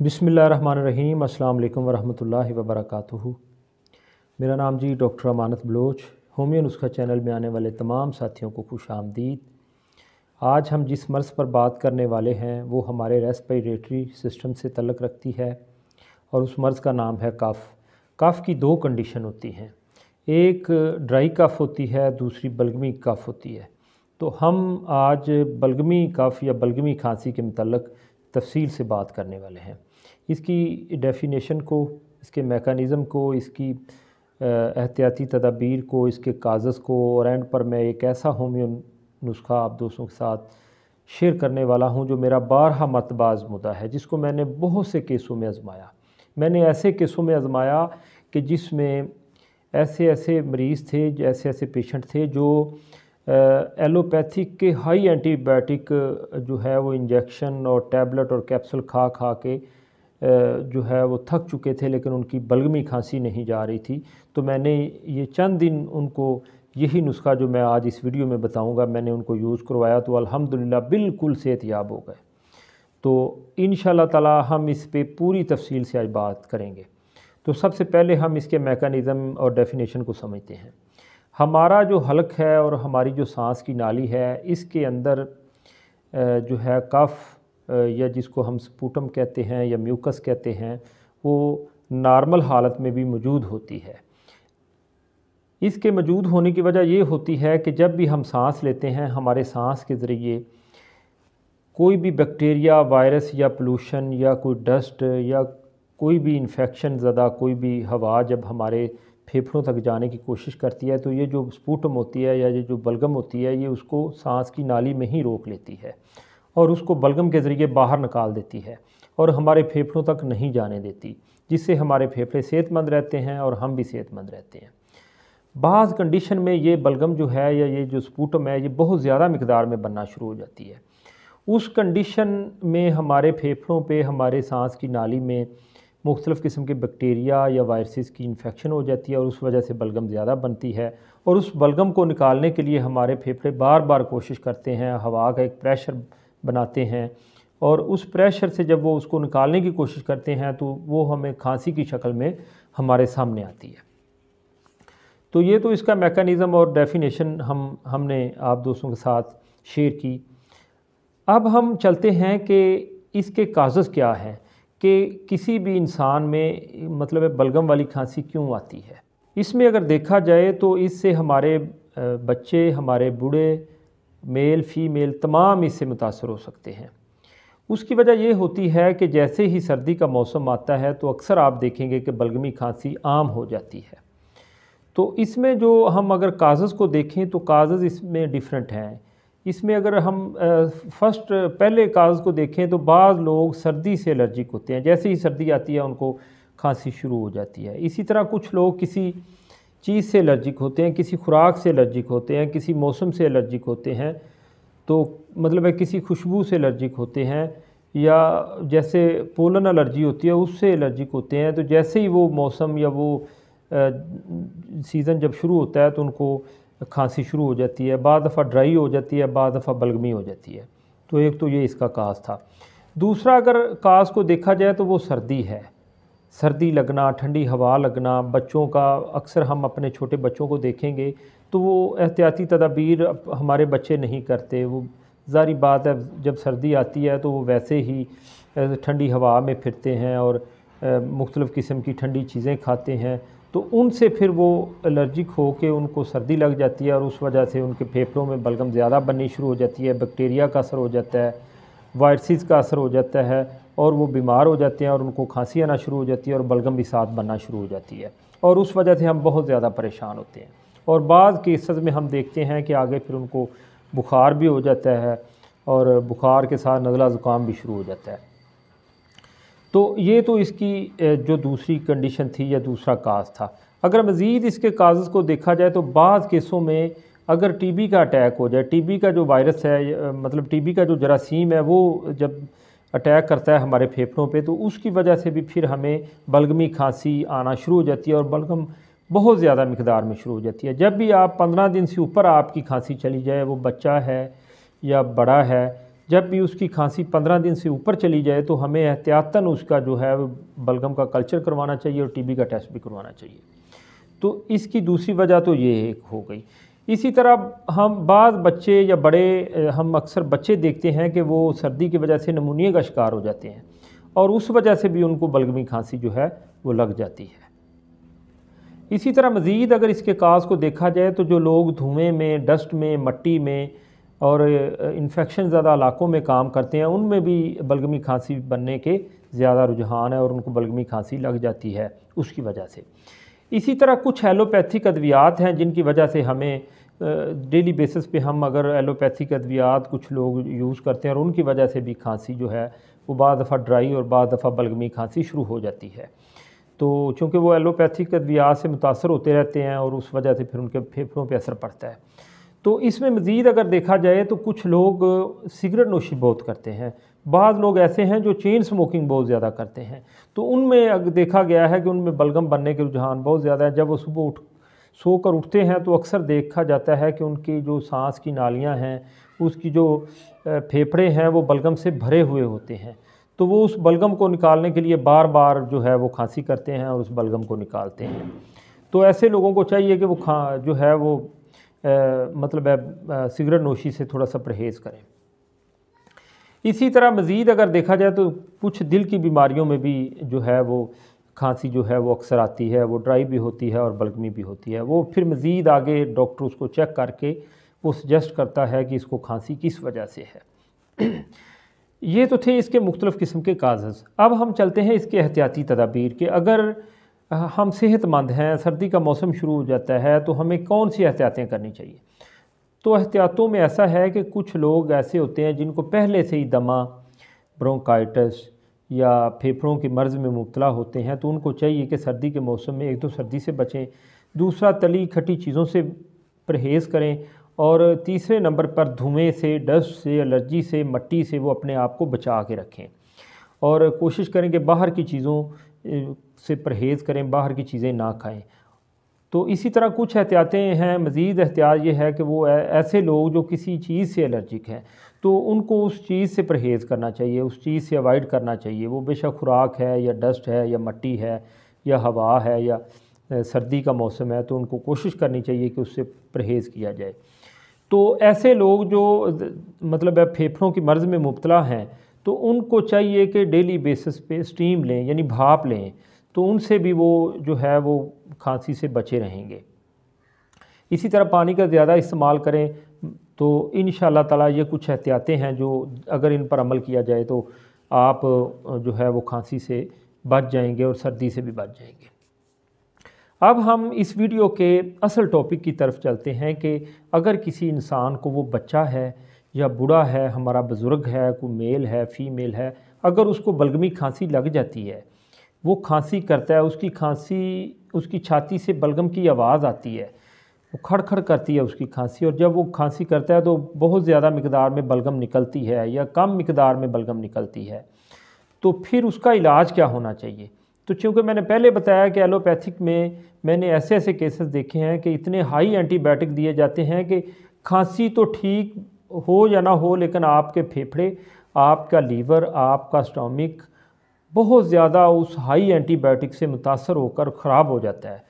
बिस्मिल्लाहिर्रहमानिर्रहीम। अस्सलाम वालेकुम वरहमतुल्लाहि वबरकातुहू। मेरा नाम जी डॉक्टर अमानत बलोच। होमियो नुस्खा चैनल में आने वाले तमाम साथियों को खुश आमदीद। आज हम जिस मर्ज़ पर बात करने वाले हैं वो हमारे रेस्पिरेटरी सिस्टम से तल्लुक़ रखती है और उस मर्ज़ का नाम है कफ़। कफ़ की दो कंडीशन होती हैं, एक ड्राई कफ़ होती है, दूसरी बलगमी कफ़ होती है। तो हम आज बलगमी कफ़ या बलगमी खांसी के मुतल्लिक़ तफसील से बात करने वाले हैं। इसकी डेफिनेशन को, इसके मेकानिज़म को, इसकी एहतियाती तदाबीर को, इसके कागज़ को और एंड पर मैं एक ऐसा होमियो नुस्खा आप दोस्तों के साथ शेयर करने वाला हूं जो मेरा बारहा मरतबा आज़मोदा है, जिसको मैंने बहुत से केसों में आज़माया। मैंने ऐसे केसों में आज़माया कि जिसमें ऐसे ऐसे मरीज़ थे, ऐसे ऐसे पेशेंट थे जो एलोपैथिक के हाई एंटीबायोटिक जो है वो इंजेक्शन और टैबलेट और कैप्सूल खा खा के जो है वो थक चुके थे, लेकिन उनकी बलगमी खांसी नहीं जा रही थी। तो मैंने ये चंद दिन उनको यही नुस्खा जो मैं आज इस वीडियो में बताऊंगा मैंने उनको यूज़ करवाया, तो अल्हम्दुलिल्लाह बिल्कुल सेहतयाब हो गए। तो इंशाअल्लाह ताला हम इस पे पूरी तफसील से आज बात करेंगे। तो सबसे पहले हम इसके मेकानिज़म और डेफिनेशन को समझते हैं। हमारा जो हलक है और हमारी जो सांस की नाली है, इसके अंदर जो है कफ़ या जिसको हम स्पूटम कहते हैं या म्यूकस कहते हैं, वो नॉर्मल हालत में भी मौजूद होती है। इसके मौजूद होने की वजह ये होती है कि जब भी हम सांस लेते हैं, हमारे सांस के ज़रिए कोई भी बैक्टीरिया, वायरस या पोल्यूशन या कोई डस्ट या कोई भी इन्फेक्शन ज़्यादा कोई भी हवा जब हमारे फेफड़ों तक जाने की कोशिश करती है, तो ये जो स्पूटम होती है या ये जो बलगम होती है, ये उसको सांस की नाली में ही रोक लेती है और उसको बलगम के ज़रिए बाहर निकाल देती है और हमारे फेफड़ों तक नहीं जाने देती, जिससे हमारे फेफड़े सेहतमंद रहते हैं और हम भी सेहतमंद रहते हैं। बाज़ कंडीशन में ये बलगम जो है या ये जो स्पूटम है, ये बहुत ज़्यादा मिकदार में बनना शुरू हो जाती है। उस कंडीशन में हमारे फेफड़ों पे, हमारे सांस की नाली में मुख्तलिफ़ किस्म के बैक्टीरिया या वायरसेस की इन्फेक्शन हो जाती है और उस वजह से बलगम ज़्यादा बनती है। और उस बलगम को निकालने के लिए हमारे फेफड़े बार बार कोशिश करते हैं, हवा का एक प्रेशर बनाते हैं और उस प्रेशर से जब वो उसको निकालने की कोशिश करते हैं तो वो हमें खांसी की शक्ल में हमारे सामने आती है। तो ये तो इसका मेकानिज़म और डेफिनेशन हमने आप दोस्तों के साथ शेयर की। अब हम चलते हैं कि इसके काज़ज़ क्या हैं कि किसी भी इंसान में मतलब बलगम वाली खांसी क्यों आती है। इसमें अगर देखा जाए तो इससे हमारे बच्चे, हमारे बूढ़े, मेल फीमेल तमाम इससे मुतासर हो सकते हैं। उसकी वजह ये होती है कि जैसे ही सर्दी का मौसम आता है तो अक्सर आप देखेंगे कि बलगमी खांसी आम हो जाती है। तो इसमें जो हम अगर काज़ज़ को देखें तो काज़ज़ इसमें डिफरेंट हैं। इसमें अगर हम पहले काज़ को देखें तो बाज़ लोग सर्दी से एलर्जिक होते हैं, जैसे ही सर्दी आती है उनको खांसी शुरू हो जाती है। इसी तरह कुछ लोग किसी चीज़ से एलर्जिक होते हैं, किसी खुराक से एलर्जिक होते हैं, किसी मौसम से एलर्जिक होते हैं, तो मतलब है किसी खुशबू से एलर्जिक होते हैं या जैसे पोलन एलर्जी होती है उससे एलर्जिक होते हैं। तो जैसे ही वो मौसम या वो सीज़न जब शुरू होता है तो उनको खांसी शुरू हो जाती है। बाद दफ़ा ड्राई हो जाती है, बाद दफ़ा बलगमी हो जाती है। तो एक तो ये इसका काज था। दूसरा अगर काज को देखा जाए तो वो सर्दी है, सर्दी लगना, ठंडी हवा लगना। बच्चों का अक्सर हम अपने छोटे बच्चों को देखेंगे तो वो एहतियाती तदाबीर हमारे बच्चे नहीं करते। वो ज़ाहिर बात है जब सर्दी आती है तो वो वैसे ही ठंडी हवा में फिरते हैं और मुख्तलिफ़ किस्म की ठंडी चीज़ें खाते हैं, तो उनसे फिर वो एलर्जिक हो के उनको सर्दी लग जाती है और उस वजह से उनके फेफड़ों में बलगम ज़्यादा बननी शुरू हो जाती है, बैक्टीरिया का असर हो जाता है, वायरसेस का असर हो जाता है और वो बीमार हो जाते हैं और उनको खांसी आना शुरू हो जाती है और बलगम भी साथ बनना शुरू हो जाती है और उस वजह से हम बहुत ज़्यादा परेशान होते हैं। और बाज़ केसेस में हम देखते हैं कि आगे फिर उनको बुखार भी हो जाता है और बुखार के साथ नज़ला ज़ुकाम भी शुरू हो जाता है। तो ये तो इसकी जो दूसरी कंडीशन थी या दूसरा काज था। अगर मज़ीद इसके काज़ को देखा जाए तो बाज़ केसों में अगर टीबी का अटैक हो जाए, टीबी का जो वायरस है मतलब टीबी का जो जरासीम है वो जब अटैक करता है हमारे फेफड़ों पे, तो उसकी वजह से भी फिर हमें बलगमी खांसी आना शुरू हो जाती है और बलगम बहुत ज़्यादा मिकदार में शुरू हो जाती है। जब भी आप 15 दिन से ऊपर आपकी खांसी चली जाए, वो बच्चा है या बड़ा है, जब भी उसकी खांसी 15 दिन से ऊपर चली जाए तो हमें एहतियातन उसका जो है बलगम का कल्चर करवाना चाहिए और टीबी का टेस्ट भी करवाना चाहिए। तो इसकी दूसरी वजह तो ये एक हो गई। इसी तरह हम बाज़ बच्चे या बड़े, हम अक्सर बच्चे देखते हैं कि वो सर्दी की वजह से नमूनिया का शिकार हो जाते हैं और उस वजह से भी उनको बलगमी खांसी जो है वो लग जाती है। इसी तरह मज़ीद अगर इसके काज़ को देखा जाए तो जो लोग धुएँ में, डस्ट में, मट्टी में और इन्फेक्शन ज़्यादा इलाकों में काम करते हैं उनमें भी बलगमी खांसी बनने के ज़्यादा रुझान है और उनको बलगमी खांसी लग जाती है उसकी वजह से। इसी तरह कुछ एलोपैथिक अद्वियात हैं जिनकी वजह से हमें डेली बेसिस पे हम अगर एलोपैथिक अद्वियात कुछ लोग यूज़ करते हैं और उनकी वजह से भी खांसी जो है वो बाद दफ़ा ड्राई और बाद दफ़ा बलगमी खांसी शुरू हो जाती है। तो चूँकि वो एलोपैथिक अद्वियात से मुतासर होते रहते हैं और उस वजह से फिर उनके फेफड़ों पे असर पड़ता है। तो इसमें मज़ीद अगर देखा जाए तो कुछ लोग सिगरेट नोशी बहुत करते हैं, बाद लोग ऐसे हैं जो चेन स्मोकिंग बहुत ज़्यादा करते हैं, तो उनमें अगर देखा गया है कि उनमें बलगम बनने के रुझान बहुत ज़्यादा है। जब वो सुबह सोकर उठते हैं तो अक्सर देखा जाता है कि उनकी जो सांस की नालियाँ हैं, उसकी जो फेफड़े हैं वो बलगम से भरे हुए होते हैं, तो वो उस बलगम को निकालने के लिए बार बार जो है वो खांसी करते हैं और उस बलगम को निकालते हैं। तो ऐसे लोगों को चाहिए कि वो जो है वो सिगरेट नोशी से थोड़ा सा परहेज़ करें। इसी तरह मज़ीद अगर देखा जाए तो कुछ दिल की बीमारियों में भी जो है वो खांसी जो है वो अक्सर आती है, वो ड्राई भी होती है और बलगमी भी होती है। वो फिर मज़ीद आगे डॉक्टर उसको चेक करके वो सजेस्ट करता है कि इसको खांसी किस वजह से है। ये तो थे इसके मुख्तलिफ़ किस्म के काज़ज़। अब हम चलते हैं इसके एहतियाती तदाबीर के। अगर हम सेहतमंद हैं, सर्दी का मौसम शुरू हो जाता है तो हमें कौन सी एहतियातें करनी चाहिए। तो एहतियातों में ऐसा है कि कुछ लोग ऐसे होते हैं जिनको पहले से ही दमा, ब्रोंकाइटिस या फेफड़ों की मर्ज़ में मुब्तला होते हैं, तो उनको चाहिए कि सर्दी के मौसम में एक तो सर्दी से बचें, दूसरा तली खट्टी चीज़ों से परहेज़ करें और तीसरे नंबर पर धुएँ से, डस्ट से, एलर्जी से, मट्टी से वो अपने आप को बचा के रखें और कोशिश करें कि बाहर की चीज़ों से परहेज़ करें, बाहर की चीज़ें ना खाएं। तो इसी तरह कुछ एहतियातें हैं। मज़ीद एहतियात ये है कि वो ऐसे लोग जो किसी चीज़ से एलर्जिक हैं तो उनको उस चीज़ से परहेज़ करना चाहिए, उस चीज़ से अवॉइड करना चाहिए। वो बेशक खुराक है या डस्ट है या मट्टी है या हवा है या सर्दी का मौसम है, तो उनको कोशिश करनी चाहिए कि उससे परहेज़ किया जाए। तो ऐसे लोग जो फेफड़ों की मर्ज़ में मुब्तला हैं तो उनको चाहिए कि डेली बेसिस पे स्टीम लें, यानी भाप लें, तो उनसे भी वो जो है वो खांसी से बचे रहेंगे। इसी तरह पानी का ज़्यादा इस्तेमाल करें। तो इंशाअल्लाह ताला ये कुछ एहतियातें हैं जो अगर इन पर अमल किया जाए तो आप जो है वो खांसी से बच जाएंगे और सर्दी से भी बच जाएंगे। अब हम इस वीडियो के असल टॉपिक की तरफ चलते हैं कि अगर किसी इंसान को, वो बच्चा है या बूढ़ा है, हमारा बुज़ुर्ग है, कोई मेल है, फ़ीमेल है, अगर उसको बलगमी खांसी लग जाती है, वो खांसी करता है, उसकी छाती से बलगम की आवाज़ आती है, वो खड़खड़ करती है उसकी खांसी, और जब वो खांसी करता है तो बहुत ज़्यादा मिकदार में बलगम निकलती है या कम मिकदार में बलगम निकलती है, तो फिर उसका इलाज क्या होना चाहिए। तो चूँकि मैंने पहले बताया कि एलोपैथिक में मैंने ऐसे ऐसे केसेस देखे हैं कि इतने हाई एंटीबायोटिक दिए जाते हैं कि खांसी तो ठीक हो या ना हो, लेकिन आपके फेफड़े, आपका लीवर, आपका स्टोमिक बहुत ज़्यादा उस हाई एंटीबायोटिक से मुतासर होकर ख़राब हो जाता है।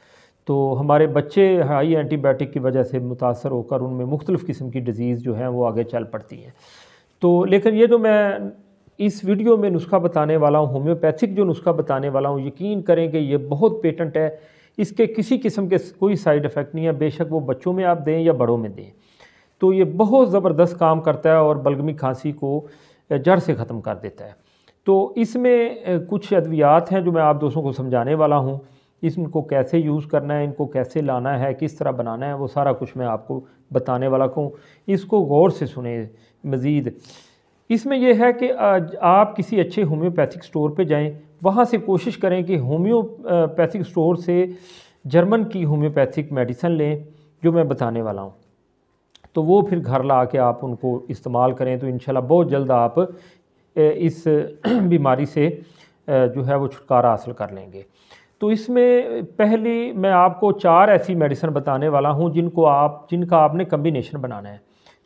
तो हमारे बच्चे हाई एंटीबायोटिक की वजह से मुतासर होकर उनमें मुख्तलिफ़ किस्म की डिज़ीज़ जो हैं वो आगे चल पड़ती हैं। तो लेकिन ये जो मैं इस वीडियो में नुस्खा बताने वाला हूँ, होम्योपैथिक जो नुस्खा बताने वाला हूँ, यकीन करें कि ये बहुत पेटेंट है, इसके किसी किस्म के कोई साइड इफ़ेक्ट नहीं है, बेशक वो बच्चों में आप दें या बड़ों में दें। तो ये बहुत ज़बरदस्त काम करता है और बलगमी खांसी को जड़ से ख़त्म कर देता है। तो इसमें कुछ अद्वियात हैं जो मैं आप दोस्तों को समझाने वाला हूँ। इनको कैसे यूज़ करना है, इनको कैसे लाना है, किस तरह बनाना है, वो सारा कुछ मैं आपको बताने वाला हूँ। इसको गौर से सुने। मज़ीद इसमें यह है कि आप किसी अच्छे होम्योपैथिक स्टोर पे जाएं, वहाँ से कोशिश करें कि होम्योपैथिक स्टोर से जर्मन की होम्योपैथिक मेडिसिन लें जो मैं बताने वाला हूँ। तो वो फिर घर ला के आप उनको इस्तेमाल करें तो इंशाल्लाह बहुत जल्द आप इस बीमारी से जो है वो छुटकारा हासिल कर लेंगे। तो इसमें पहली मैं आपको 4 ऐसी मेडिसिन बताने वाला हूँ जिनका आपने कम्बिनेशन बनाना है।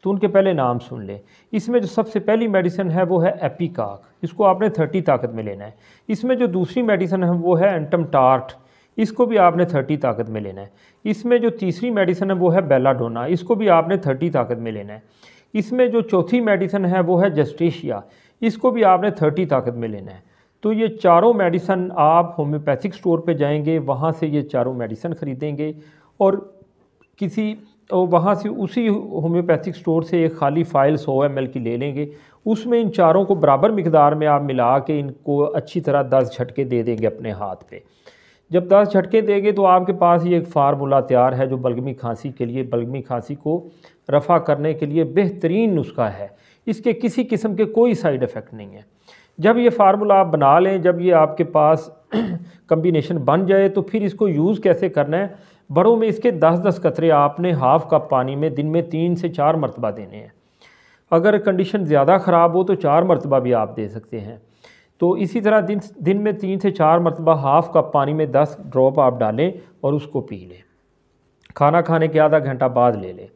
तो उनके पहले नाम सुन लें। इसमें जो सबसे पहली मेडिसिन है वो है एपीकाक, इसको आपने 30 ताकत में लेना है। इसमें जो दूसरी मेडिसिन है वो है एंटम टार्ट, इसको भी आपने 30 ताकत में लेना है। इसमें जो तीसरी मेडिसिन है वो है बेलाडोना, इसको भी आपने 30 ताकत में लेना है। इसमें जो चौथी मेडिसिन है वो है जस्टिशिया, इसको भी आपने 30 ताकत में लेना है। तो ये चारों मेडिसिन आप होम्योपैथिक स्टोर पे जाएंगे, वहाँ से ये चारों मेडिसिन ख़रीदेंगे और वहाँ से उसी होम्योपैथिक स्टोर से एक खाली फ़ाइल 100 ml की ले लेंगे। उसमें इन चारों को बराबर मिकदार में आप मिला के इनको अच्छी तरह 10 झटके दे देंगे अपने हाथ पे। जब 10 झटके देंगे तो आपके पास ये एक फार्मूला तैयार है जो बलगमी खांसी के लिए, बलगमी खांसी को रफ़ा करने के लिए बेहतरीन नुस्खा है। इसके किसी किस्म के कोई साइड इफ़ेक्ट नहीं है। जब ये फार्मूला आप बना लें, जब ये आपके पास कम्बिनेशन बन जाए तो फिर इसको यूज़ कैसे करना है। बड़ों में इसके 10-10 कतरे आपने हाफ़ कप पानी में दिन में 3 से 4 मरतबा देने हैं। अगर कंडीशन ज़्यादा ख़राब हो तो 4 मरतबा भी आप दे सकते हैं। तो इसी तरह दिन में 3 से 4 मरतबा हाफ़ कप पानी में 10 ड्रॉप आप डालें और उसको पी लें। खाना खाने के आधा घंटा बाद ले लें।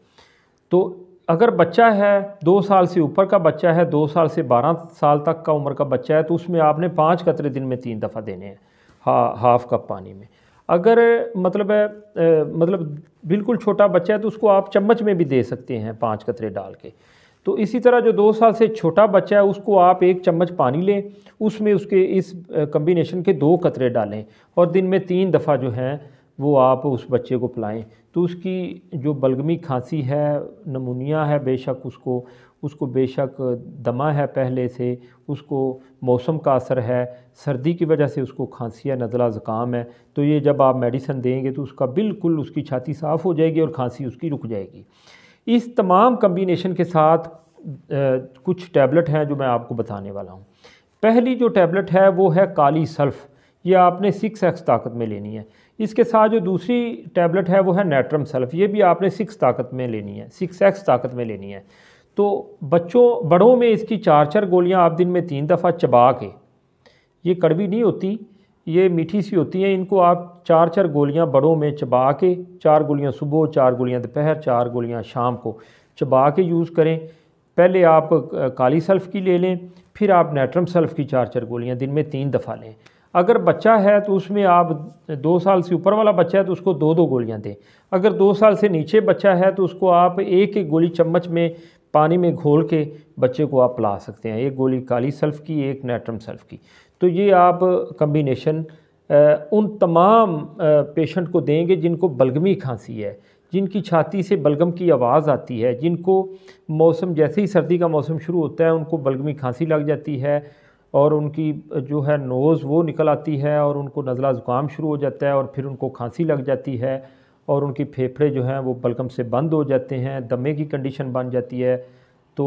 तो अगर बच्चा है 2 साल से ऊपर का बच्चा है, 2 साल से 12 साल तक का उम्र का बच्चा है, तो उसमें आपने 5 कतरे दिन में 3 दफ़ा देने हैं हाफ़ कप पानी में। अगर मतलब बिल्कुल छोटा बच्चा है तो उसको आप चम्मच में भी दे सकते हैं 5 कतरे डाल के। तो इसी तरह जो 2 साल से छोटा बच्चा है उसको आप 1 चम्मच पानी लें, उसमें उसके इस कम्बिनेशन के 2 कतरे डालें और दिन में 3 दफ़ा जो हैं वो आप उस बच्चे को पिलाएं। तो उसकी जो बलगमी खांसी है, नमूनिया है, बेशक उसको बेशक दमा है पहले से, उसको मौसम का असर है, सर्दी की वजह से उसको खांसी है, नज़ला ज़ुकाम है, तो ये जब आप मेडिसिन देंगे तो उसका बिल्कुल उसकी छाती साफ़ हो जाएगी और खांसी उसकी रुक जाएगी। इस तमाम कम्बिनेशन के साथ कुछ टैबलेट हैं जो मैं आपको बताने वाला हूँ। पहली जो टैबलेट है वो है काली सल्फ़, ये आपने 6x ताकत में लेनी है। इसके साथ जो दूसरी टैबलेट है वो है नैट्रम सल्फ़, ये भी आपने 6 ताकत में लेनी है, 6x ताकत में लेनी है। तो बड़ों में इसकी 4-4 गोलियां आप दिन में 3 दफ़ा चबा के, ये कड़वी नहीं होती, ये मीठी सी होती हैं, इनको आप 4-4 गोलियां बड़ों में चबा के, 4 गोलियां सुबह, 4 गोलियां दोपहर, 4 गोलियां शाम को चबा के यूज़ करें। पहले आप काली सल्फ़ की ले लें, फिर आप नैट्रम सल्फ़ की 4-4 गोलियां दिन में 3 दफ़ा लें। अगर बच्चा है तो उसमें आप 2 साल से ऊपर वाला बच्चा है तो उसको 2-2 गोलियां दें। अगर 2 साल से नीचे बच्चा है तो उसको आप 1-1 गोली चम्मच में पानी में घोल के बच्चे को आप पिला सकते हैं, 1 गोली काली सल्फ़ की, 1 नैट्रम सल्फ़ की। तो ये आप कम्बिनेशन उन तमाम पेशेंट को देंगे जिनको बलगमी खांसी है, जिनकी छाती से बलगम की आवाज़ आती है, जिनको मौसम जैसे ही सर्दी का मौसम शुरू होता है उनको बलगमी खांसी लग जाती है और उनकी जो है नोज़ वो निकल आती है और उनको नज़ला ज़ुकाम शुरू हो जाता है और फिर उनको खांसी लग जाती है और उनकी फेफड़े जो हैं वो बलगम से बंद हो जाते हैं, दमे की कंडीशन बन जाती है। तो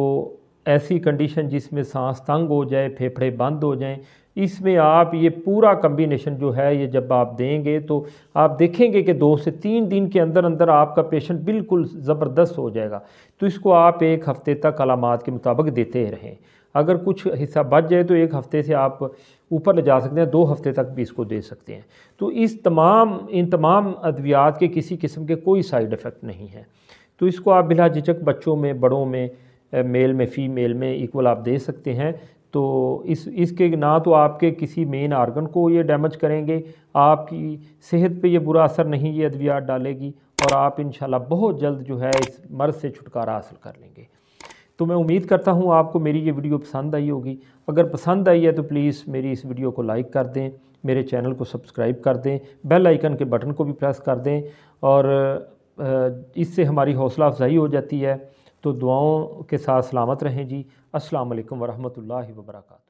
ऐसी कंडीशन जिसमें सांस तंग हो जाए, फेफड़े बंद हो जाएं, इसमें आप ये पूरा कम्बिनेशन जो है ये जब आप देंगे तो आप देखेंगे कि 2 से 3 दिन के अंदर अंदर आपका पेशेंट बिल्कुल ज़बरदस्त हो जाएगा। तो इसको आप 1 हफ़्ते तक अलामात के मुताबिक देते रहें। अगर कुछ हिस्सा बच जाए तो 1 हफ़्ते से आप ऊपर ले जा सकते हैं, 2 हफ़्ते तक भी इसको दे सकते हैं। तो इन तमाम अद्वियात के किसी किस्म के कोई साइड इफ़ेक्ट नहीं है। तो इसको आप बिला झिझक बच्चों में, बड़ों में, मेल में, फ़ीमेल में इक्वल आप दे सकते हैं। तो इसके ना तो आपके किसी मेन आर्गन को ये डैमेज करेंगे, आपकी सेहत पे ये बुरा असर नहीं ये अद्वियात डालेगी और आप इंशाल्लाह बहुत जल्द जो है इस मर्ज़ से छुटकारा हासिल कर लेंगे। तो मैं उम्मीद करता हूँ आपको मेरी ये वीडियो पसंद आई होगी। अगर पसंद आई है तो प्लीज़ मेरी इस वीडियो को लाइक कर दें, मेरे चैनल को सब्सक्राइब कर दें, बेल आइकन के बटन को भी प्रेस कर दें और इससे हमारी हौसला अफजाई हो जाती है। तो दुआओं के साथ सलामत रहें जी। अस्सलाम वालेकुम वरहमतुल्लाहि वबरकातुहू।